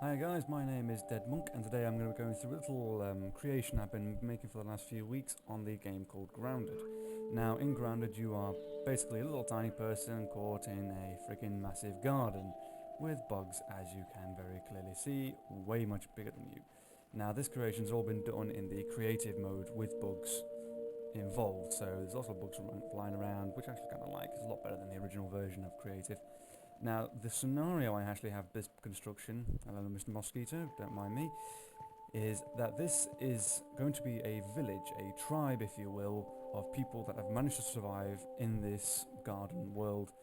Hi guys, my name is Dead Monk, and today I'm going to be going through a little creation I've been making for the last few weeks on the game called Grounded. Now, in Grounded, you are basically a little tiny person caught in a freaking massive garden with bugs, as you can very clearly see, way much bigger than you. Now, this creation's all been done in the creative mode with bugs involved, so there's also bugs flying around, which I actually kind of like. It's a lot better than the original version of creative. Now, the scenario I actually have this construction, hello Mr. Mosquito, don't mind me, is that this is going to be a village, a tribe, if you will, of people that have managed to survive in this garden world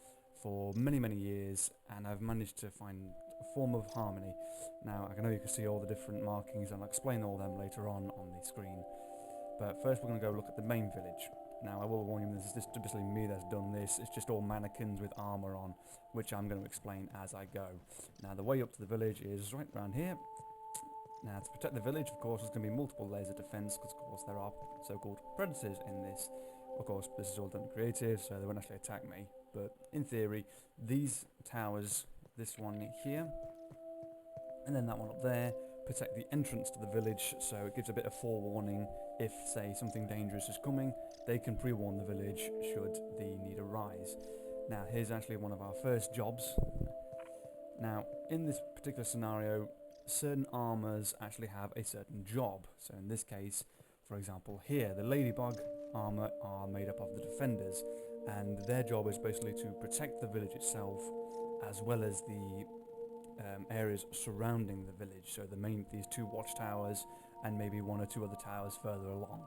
for many, many years and have managed to find a form of harmony. Now, I know you can see all the different markings, and I'll explain all them later on the screen. But first we're going to go look at the main village. Now I will warn you, this is basically me that's done this. It's just all mannequins with armour on, which I'm going to explain as I go. Now the way up to the village is right around here. Now to protect the village, of course, there's going to be multiple layers of defence, because of course there are so-called predators in this. Of course, this is all done creative, so they won't actually attack me. But in theory, these towers, this one here, and then that one up there, protect the entrance to the village, so it gives a bit of forewarning. If, say, something dangerous is coming, they can pre-warn the village should the need arise. Now, here's actually one of our first jobs. Now, in this particular scenario, certain armors actually have a certain job. So in this case, for example, here, the ladybug armor are made up of the defenders, and their job is basically to protect the village itself, as well as the areas surrounding the village. So these two watchtowers and maybe one or two other towers further along.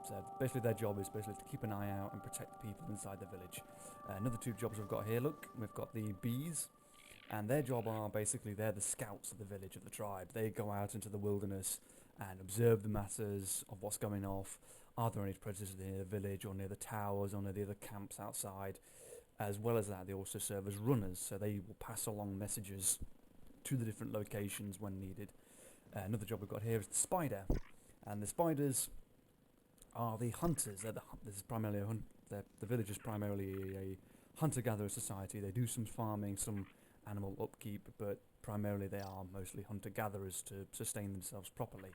So basically their job is basically to keep an eye out and protect the people inside the village. Another two jobs we've got here, look, we've got the bees, and their job are basically they're the scouts of the village, of the tribe. They go out into the wilderness and observe the matters of what's going off. Are there any predators near the village or near the towers or near the other camps outside? As well as that, they also serve as runners, so they will pass along messages to the different locations when needed. Another job we've got here is the spider, and the spiders are the hunters. This is primarily the village is primarily a hunter-gatherer society. They do some farming, some animal upkeep, but primarily they are mostly hunter-gatherers to sustain themselves properly.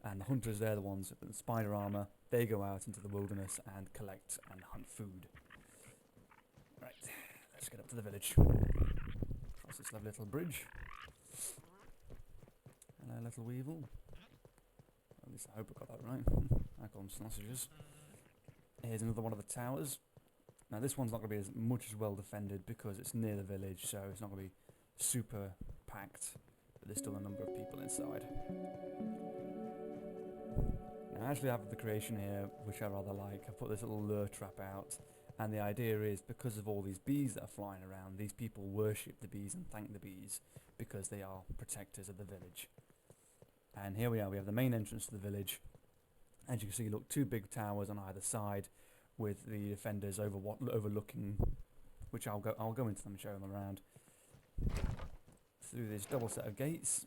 And the hunters, they're the ones with the spider armor. They go out into the wilderness and collect and hunt food. Right, let's get up to the village. Cross this lovely little bridge. Hello, little weevil. At least I hope I got that right. I call them sausages. Here's another one of the towers. Now this one's not going to be as much as well defended because it's near the village, so it's not going to be super packed, but there's still a number of people inside. Now I actually have the creation here, which I rather like. I put this little lure trap out, and the idea is because of all these bees that are flying around, these people worship the bees and thank the bees because they are protectors of the village. And here we are, we have the main entrance to the village. As you can see, look, two big towers on either side with the defenders overlooking, which I'll go into them and show them around. Through this double set of gates,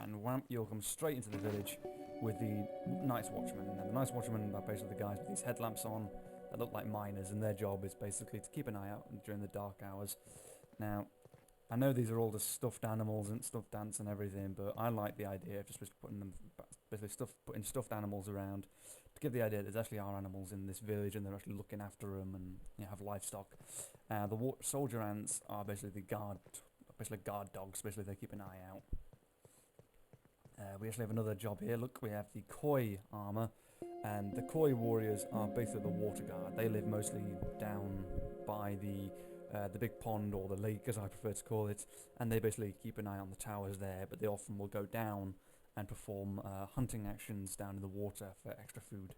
and whamp, you'll come straight into the village with the Night's Watchmen. And the Night's Watchmen are basically the guys with these headlamps on that look like miners, and their job is basically to keep an eye out during the dark hours. Now, I know these are all just stuffed animals and stuffed ants and everything, but I like the idea of just putting stuffed animals around to give the idea that there's actually are animals in this village and they're actually looking after them and have livestock. The soldier ants are basically guard dogs. Basically, they keep an eye out. We actually have another job here. Look, we have the Koi armor, and the Koi warriors are basically the water guard. They live mostly down by the big pond, or the lake as I prefer to call it, and they basically keep an eye on the towers there, but they often will go down and perform hunting actions down in the water for extra food.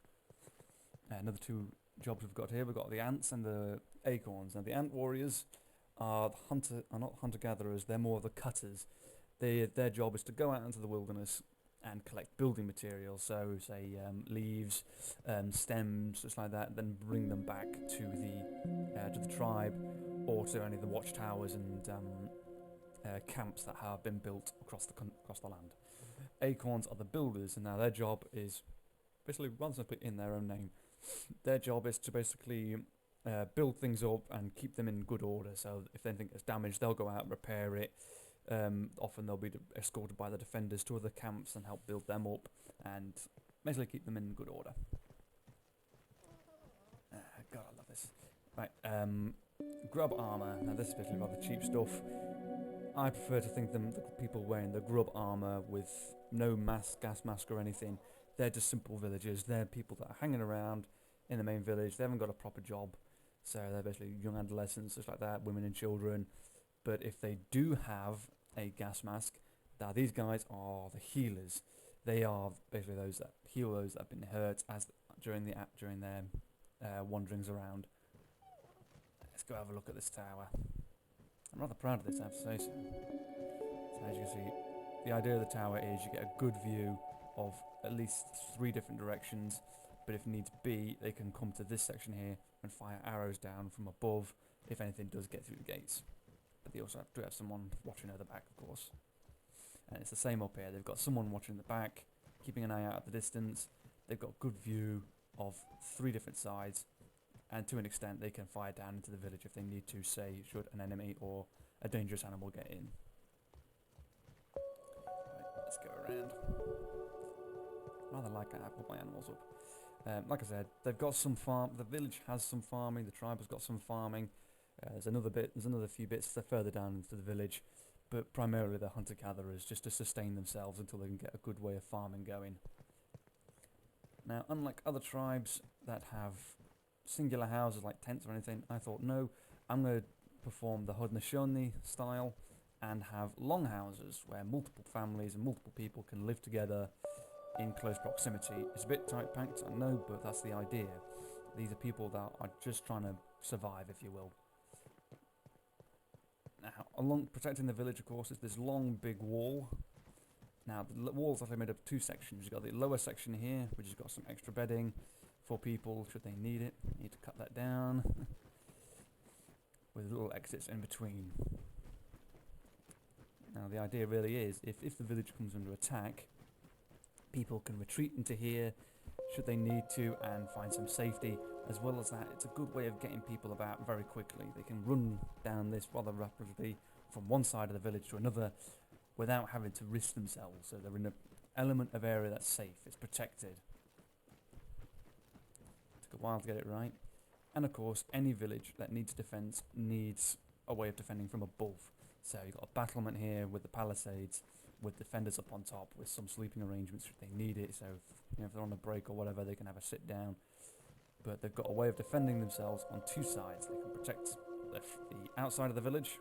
Another two jobs we've got here, we've got the ants and the acorns. Now the ant warriors are not hunter-gatherers, they're more the cutters. Their job is to go out into the wilderness and collect building materials, so say leaves, stems, just like that, then bring them back to the tribe, or to any of the watchtowers and camps that have been built across the land. Acorns are the builders, and now their job is basically, rather than put in their own name, their job is to basically build things up and keep them in good order. So if anything gets damaged, they'll go out and repair it. Often they'll be escorted by the defenders to other camps and help build them up and basically keep them in good order. God, I love this. Right, grub armor. Now this is basically rather cheap stuff. I prefer to think the people wearing the grub armor with no gas mask or anything, they're just simple villagers. They're people that are hanging around in the main village. They haven't got a proper job, so they're basically young adolescents, just like that, women and children. But if they do have a gas mask, now these guys are the healers. They are basically those that heal those that have been hurt during their wanderings around. Let's go have a look at this tower. I'm rather proud of this, I have to say so. So as you can see, the idea of the tower is you get a good view of at least 3 different directions, but if needs be, they can come to this section here and fire arrows down from above if anything does get through the gates. But they also do have someone watching at the back, of course. And it's the same up here. They've got someone watching the back, keeping an eye out at the distance. They've got good view of 3 different sides, and to an extent they can fire down into the village if they need to, say, should an enemy or a dangerous animal get in. Right, let's go around. Rather like I put my animals up. Like I said, they've got some farm. The village has some farming. The tribe has got some farming. There's another few bits further down into the village, but primarily they're hunter-gatherers just to sustain themselves until they can get a good way of farming going. Now, unlike other tribes that have singular houses like tents or anything, I thought, no, I'm going to perform the Haudenosaunee style and have long houses where multiple families and multiple people can live together in close proximity. It's a bit tight-packed, I know, but that's the idea. These are people that are just trying to survive, if you will. Now, along protecting the village, of course, is this long, big wall. Now, the wall's actually made up of 2 sections. You've got the lower section here, which has got some extra bedding for people, should they need it. You need to cut that down, with little exits in between. Now, the idea really is, if the village comes under attack, people can retreat into here, should they need to, and find some safety. As well as that, it's a good way of getting people about very quickly. They can run down this rather rapidly from one side of the village to another without having to risk themselves. So they're in an element of area that's safe, it's protected. Took a while to get it right. And of course, any village that needs defence needs a way of defending from above. So you've got a battlement here with the palisades, with defenders up on top, with some sleeping arrangements if they need it. So if they're on a break or whatever, they can have a sit down. But they've got a way of defending themselves on 2 sides. They can protect the outside of the village,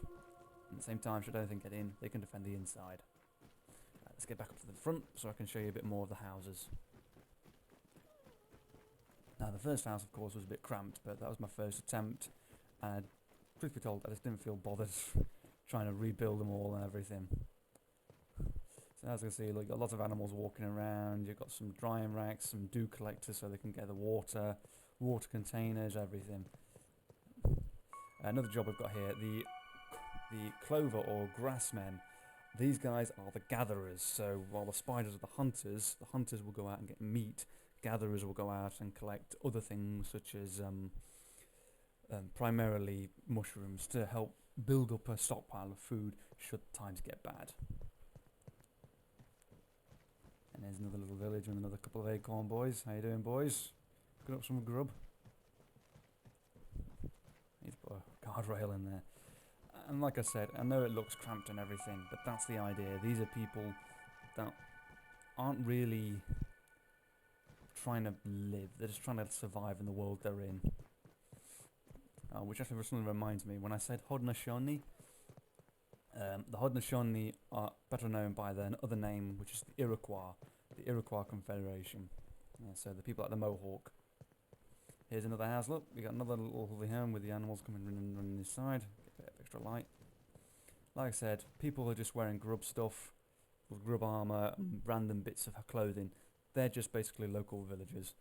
and at the same time, should anything get in, they can defend the inside. Let's get back up to the front so I can show you a bit more of the houses. Now, the first house, of course, was a bit cramped, but that was my first attempt. And truth be told, I just didn't feel bothered trying to rebuild them all and everything. So as you can see, look, you've got lots of animals walking around. You've got some drying racks, some dew collectors so they can get the water containers, everything. Another job we've got here, the clover or grassmen. These guys are the gatherers. So while the spiders are the hunters will go out and get meat. Gatherers will go out and collect other things such as primarily mushrooms to help build up a stockpile of food should times get bad. And there's another little village with another couple of acorn boys. How you doing, boys? Got up some grub. Need to put a guardrail in there. And like I said, I know it looks cramped and everything, but that's the idea. These are people that aren't really trying to live. They're just trying to survive in the world they're in. Which actually suddenly reminds me, when I said Haudenosaunee, the Haudenosaunee are better known by their other name, which is the Iroquois Confederation. Yeah, so the people like the Mohawk. Here's another house. Look, we got another little home with the animals coming running this side. Get a bit of extra light. Like I said, people are just wearing grub stuff, with grub armor, and random bits of clothing. They're just basically local villagers.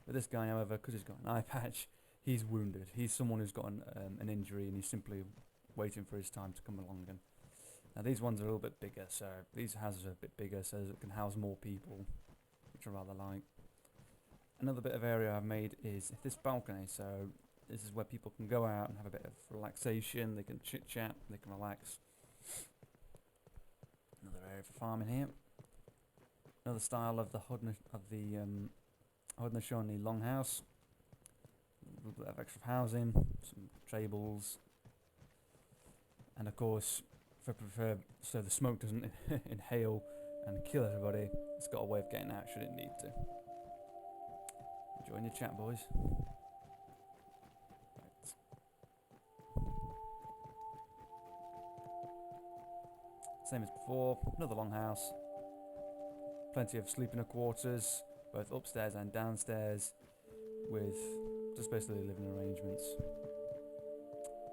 But this guy, however, because he's got an eye patch, he's wounded. He's someone who's got an injury, and he's simply waiting for his time to come along. And now these ones are a little bit bigger, so these houses are a bit bigger, so it can house more people, which I rather like. Another bit of area I've made is this balcony, so this is where people can go out and have a bit of relaxation. They can chit chat, they can relax. great for farming here. Another style of the Haudenosaunee longhouse. A little bit of extra housing, some tables, and of course, so the smoke doesn't inhale and kill everybody, it's got a way of getting out should it need to. Enjoying your chat, boys. Right. Same as before, another longhouse. Plenty of sleeping quarters, both upstairs and downstairs, with just basically living arrangements.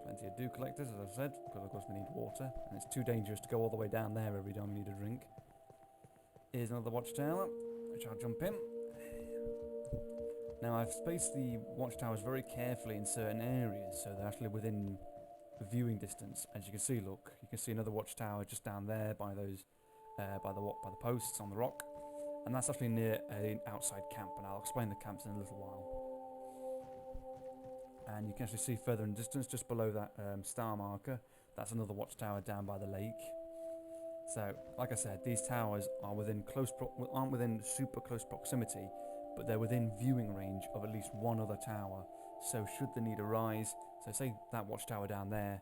Plenty of dew collectors, as I've said, because of course we need water, and it's too dangerous to go all the way down there every time we need a drink. Here's another watchtower, which I'll jump in. Now I've spaced the watchtowers very carefully in certain areas, so they're actually within viewing distance. As you can see, look, you can see another watchtower just down there by those, by the posts on the rock, and that's actually near an outside camp, and I'll explain the camps in a little while. And you can actually see further in distance, just below that star marker, that's another watchtower down by the lake. So, like I said, these towers are aren't within super close proximity, but they're within viewing range of at least one other tower. So should the need arise, so say that watchtower down there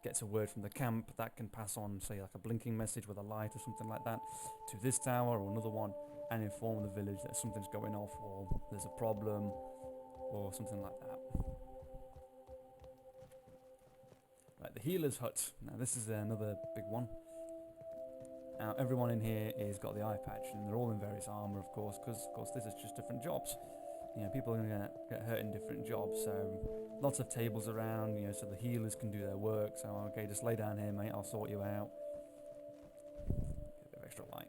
gets a word from the camp, that can pass on, say, like a blinking message with a light or something like that, to this tower or another one, and inform the village that something's going off, or there's a problem, or something like that. Right, the healer's hut. Now this is another big one. Now everyone in here is got the eye patch, and they're all in various armor, of course, because of course this is just different jobs. You know, people are going to get hurt in different jobs, so lots of tables around, you know, so the healers can do their work. So okay, just lay down here, mate, I'll sort you out. Get a bit of extra light.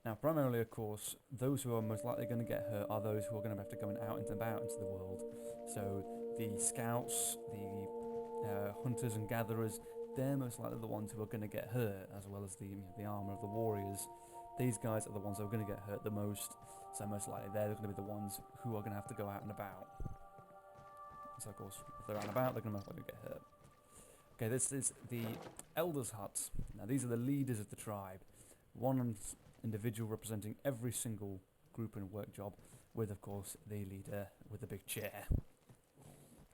Now, primarily, of course, those who are most likely going to get hurt are those who are going to have to go out and about into the world. So the scouts, the hunters and gatherers, they're most likely the ones who are going to get hurt, as well as the armor of the warriors. These guys are the ones who are going to get hurt the most, so most likely they're going to be the ones who are going to have to go out and about. So of course, if they're out and about, they're going to most likely get hurt. Okay, this is the Elders' Hut. Now these are the leaders of the tribe. One individual representing every single group and work job, with of course the leader with the big chair.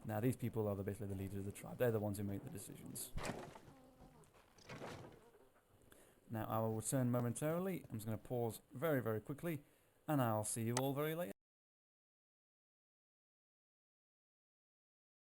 Now these people are basically the leaders of the tribe. They're the ones who make the decisions. Now I will return momentarily. I'm just going to pause very, very quickly, and I'll see you all very later.